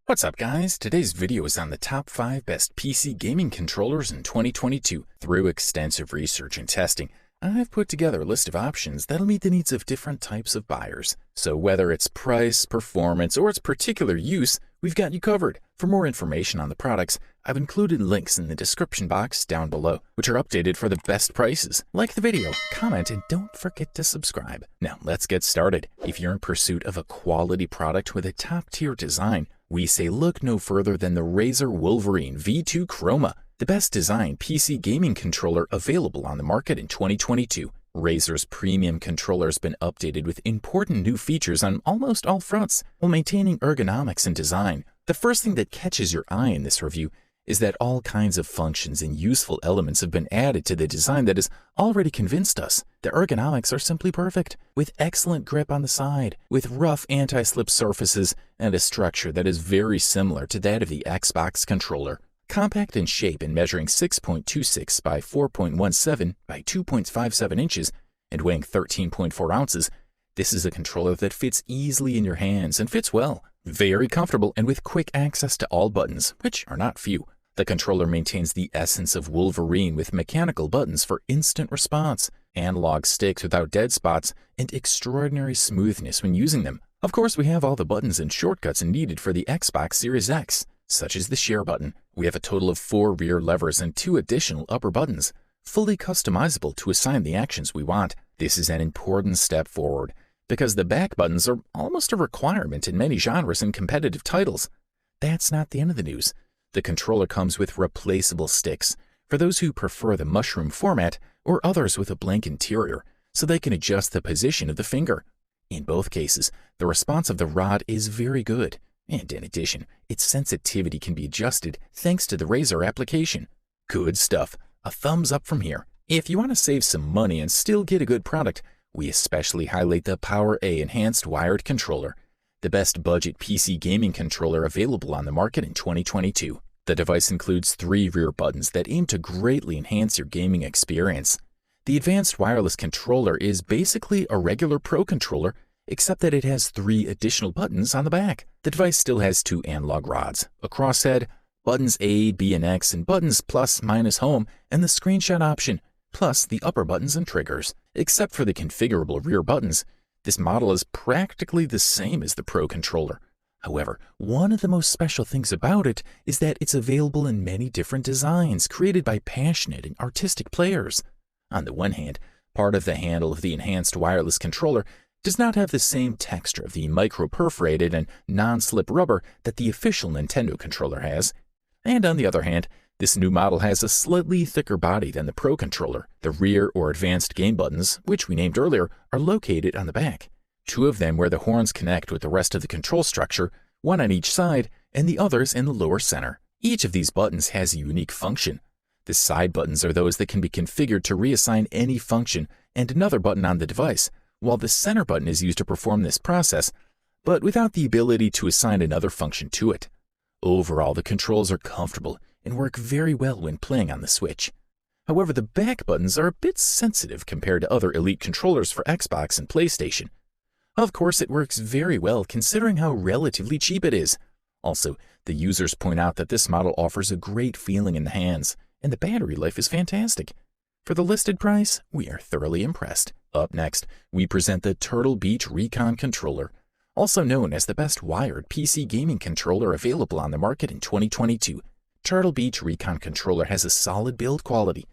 What's up guys? Today's video is on the top 5 best PC gaming controllers in 2022. Through extensive research and testing, I've put together a list of options that'll meet the needs of different types of buyers. So whether it's price, performance, or its particular use, we've got you covered. For more information on the products, I've included links in the description box down below, which are updated for the best prices. Like the video, comment, and don't forget to subscribe. Now let's get started. If you're in pursuit of a quality product with a top-tier design, we say look no further than the Razer Wolverine V2 Chroma, the best designed PC gaming controller available on the market in 2022. Razer's premium controller has been updated with important new features on almost all fronts, while maintaining ergonomics and design. The first thing that catches your eye in this review is that all kinds of functions and useful elements have been added to the design that has already convinced us. The ergonomics are simply perfect, with excellent grip on the side, with rough anti-slip surfaces, and a structure that is very similar to that of the Xbox controller. Compact in shape and measuring 6.26 by 4.17 by 2.57 inches and weighing 13.4 ounces, this is a controller that fits easily in your hands and fits well. Very comfortable and with quick access to all buttons, which are not few. The controller maintains the essence of Wolverine with mechanical buttons for instant response, analog sticks without dead spots, and extraordinary smoothness when using them. Of course, we have all the buttons and shortcuts needed for the Xbox Series X, such as the share button. We have a total of 4 rear levers and 2 additional upper buttons, fully customizable to assign the actions we want. This is an important step forward, because the back buttons are almost a requirement in many genres and competitive titles. That's not the end of the news. The controller comes with replaceable sticks for those who prefer the mushroom format or others with a blank interior, so they can adjust the position of the finger. In both cases, the response of the rod is very good, and in addition, its sensitivity can be adjusted thanks to the Razer application. Good stuff. A thumbs up from here. If you want to save some money and still get a good product, we especially highlight the PowerA Enhanced Wired Controller, the best budget PC gaming controller available on the market in 2022. The device includes 3 rear buttons that aim to greatly enhance your gaming experience. The advanced wireless controller is basically a regular Pro controller, except that it has 3 additional buttons on the back. The device still has 2 analog rods, a crosshead, buttons A, B, and X, and buttons plus, minus, home, and the screenshot option, plus the upper buttons and triggers. Except for the configurable rear buttons, this model is practically the same as the Pro controller. However, one of the most special things about it is that it's available in many different designs created by passionate and artistic players. On the one hand, part of the handle of the enhanced wireless controller does not have the same texture of the micro-perforated and non-slip rubber that the official Nintendo controller has. And on the other hand, this new model has a slightly thicker body than the Pro controller. The rear or advanced game buttons, which we named earlier, are located on the back. 2 of them where the horns connect with the rest of the control structure, 1 on each side, and the others in the lower center. Each of these buttons has a unique function. The side buttons are those that can be configured to reassign any function and another button on the device, while the center button is used to perform this process, but without the ability to assign another function to it. Overall, the controls are comfortable and work very well when playing on the Switch. However, the back buttons are a bit sensitive compared to other Elite controllers for Xbox and PlayStation. Of course, it works very well considering how relatively cheap it is. Also, the users point out that this model offers a great feeling in the hands, and the battery life is fantastic. For the listed price, we are thoroughly impressed. Up next, we present the Turtle Beach Recon Controller, also known as the best wired PC gaming controller available on the market in 2022. Turtle Beach Recon Controller has a solid build quality.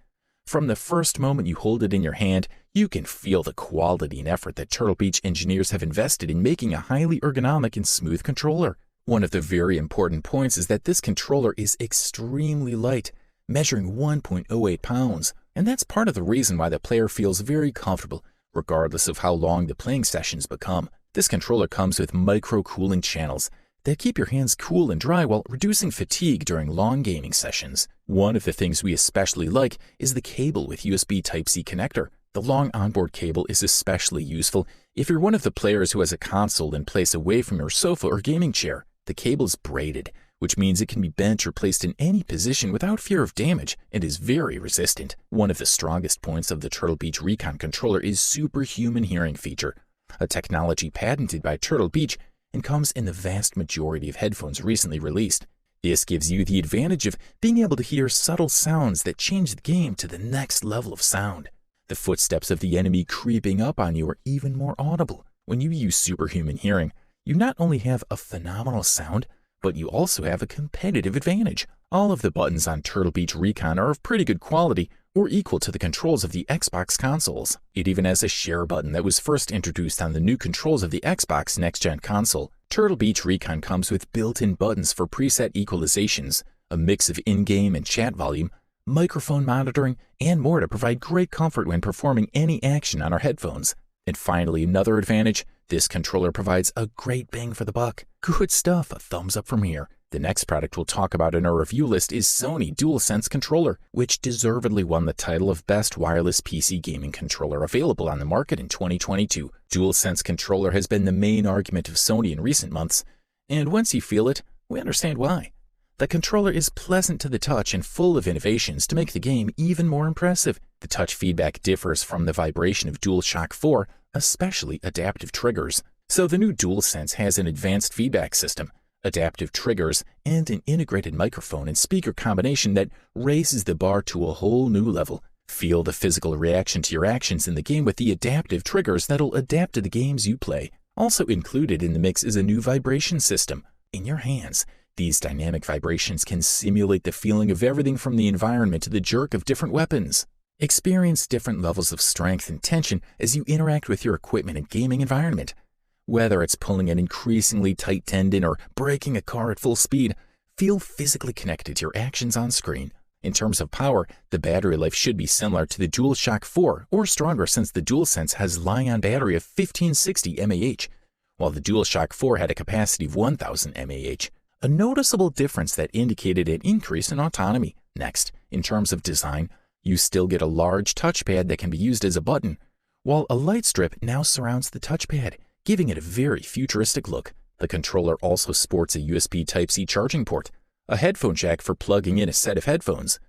From the first moment you hold it in your hand, you can feel the quality and effort that Turtle Beach engineers have invested in making a highly ergonomic and smooth controller. One of the very important points is that this controller is extremely light, measuring 1.08 pounds, and that's part of the reason why the player feels very comfortable, regardless of how long the playing sessions become. This controller comes with micro-cooling channels that keep your hands cool and dry while reducing fatigue during long gaming sessions. One of the things we especially like is the cable with USB Type-C connector. The long onboard cable is especially useful if you're one of the players who has a console in place away from your sofa or gaming chair. The cable is braided, which means it can be bent or placed in any position without fear of damage and is very resistant. One of the strongest points of the Turtle Beach Recon controller is superhuman hearing feature, a technology patented by Turtle Beach and comes in the vast majority of headphones recently released. This gives you the advantage of being able to hear subtle sounds that change the game to the next level of sound. The footsteps of the enemy creeping up on you are even more audible. When you use superhuman hearing, you not only have a phenomenal sound, but you also have a competitive advantage. All of the buttons on Turtle Beach Recon are of pretty good quality or equal to the controls of the Xbox consoles. It even has a share button that was first introduced on the new controls of the Xbox next-gen console. Turtle Beach Recon comes with built-in buttons for preset equalizations, a mix of in-game and chat volume, microphone monitoring, and more to provide great comfort when performing any action on our headphones. And finally, another advantage, this controller provides a great bang for the buck. Good stuff, a thumbs up from here. The next product we'll talk about in our review list is Sony DualSense Controller, which deservedly won the title of Best Wireless PC Gaming Controller available on the market in 2022. DualSense Controller has been the main argument of Sony in recent months, and once you feel it, we understand why. The controller is pleasant to the touch and full of innovations to make the game even more impressive. The touch feedback differs from the vibration of DualShock 4, especially adaptive triggers. So the new DualSense has an advanced feedback system, adaptive triggers, and an integrated microphone and speaker combination that raises the bar to a whole new level. Feel the physical reaction to your actions in the game with the adaptive triggers that'll adapt to the games you play. Also included in the mix is a new vibration system. In your hands, these dynamic vibrations can simulate the feeling of everything from the environment to the jerk of different weapons. Experience different levels of strength and tension as you interact with your equipment and gaming environment. Whether it's pulling an increasingly tight tendon or braking a car at full speed, feel physically connected to your actions on screen. In terms of power, the battery life should be similar to the DualShock 4 or stronger since the DualSense has Li-ion battery of 1560 mAh, while the DualShock 4 had a capacity of 1000 mAh, a noticeable difference that indicated an increase in autonomy. Next, in terms of design, you still get a large touchpad that can be used as a button, while a light strip now surrounds the touchpad, giving it a very futuristic look. The controller also sports a USB Type-C charging port, a headphone jack for plugging in a set of headphones.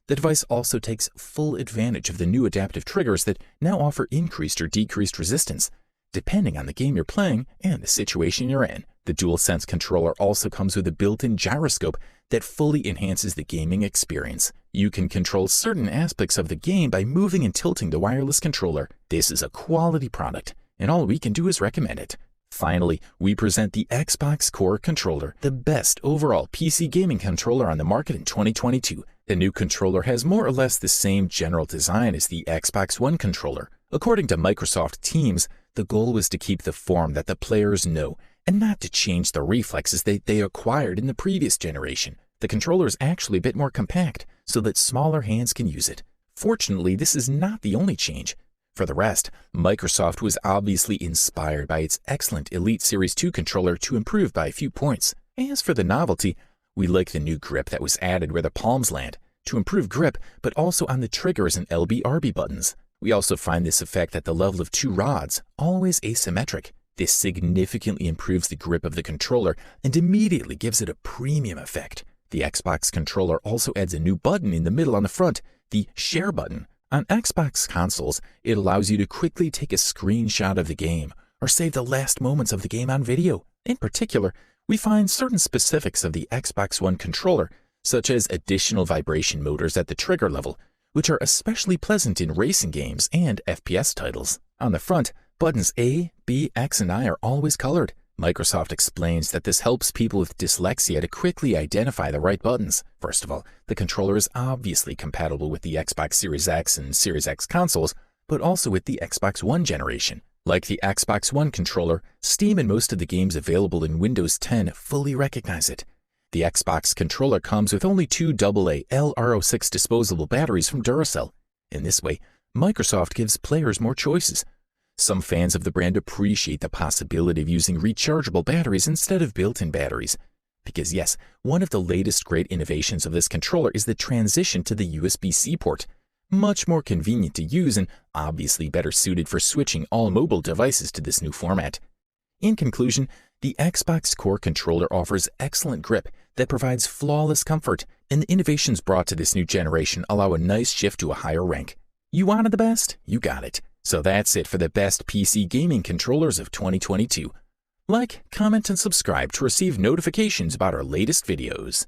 The device also takes full advantage of the new adaptive triggers that now offer increased or decreased resistance, depending on the game you're playing and the situation you're in. The DualSense controller also comes with a built-in gyroscope that fully enhances the gaming experience. You can control certain aspects of the game by moving and tilting the wireless controller. This is a quality product, and all we can do is recommend it. Finally, we present the Xbox Core Controller, the best overall PC gaming controller on the market in 2022. The new controller has more or less the same general design as the Xbox One controller. According to Microsoft Teams, the goal was to keep the form that the players know and not to change the reflexes they acquired in the previous generation. The controller is actually a bit more compact so that smaller hands can use it. Fortunately, this is not the only change. For the rest, Microsoft was obviously inspired by its excellent Elite Series 2 controller to improve by a few points. As for the novelty, we like the new grip that was added where the palms land, to improve grip, but also on the triggers and LB-RB buttons. We also find this effect at the level of two rods, always asymmetric. This significantly improves the grip of the controller and immediately gives it a premium effect. The Xbox controller also adds a new button in the middle on the front, the Share button. On Xbox consoles, it allows you to quickly take a screenshot of the game or save the last moments of the game on video. In particular, we find certain specifics of the Xbox One controller, such as additional vibration motors at the trigger level, which are especially pleasant in racing games and FPS titles. On the front, buttons A, B, X, and I are always colored. Microsoft explains that this helps people with dyslexia to quickly identify the right buttons. First of all, the controller is obviously compatible with the Xbox Series X and Series X consoles, but also with the Xbox One generation. Like the Xbox One controller, Steam and most of the games available in Windows 10 fully recognize it. The Xbox controller comes with only two AA LR06 disposable batteries from Duracell. In this way, Microsoft gives players more choices. Some fans of the brand appreciate the possibility of using rechargeable batteries instead of built-in batteries. Because yes, one of the latest great innovations of this controller is the transition to the USB-C port. Much more convenient to use and obviously better suited for switching all mobile devices to this new format. In conclusion, the Xbox Core Controller offers excellent grip that provides flawless comfort, and the innovations brought to this new generation allow a nice shift to a higher rank. You wanted the best? You got it. So that's it for the best PC gaming controllers of 2022. Like, comment, and subscribe to receive notifications about our latest videos.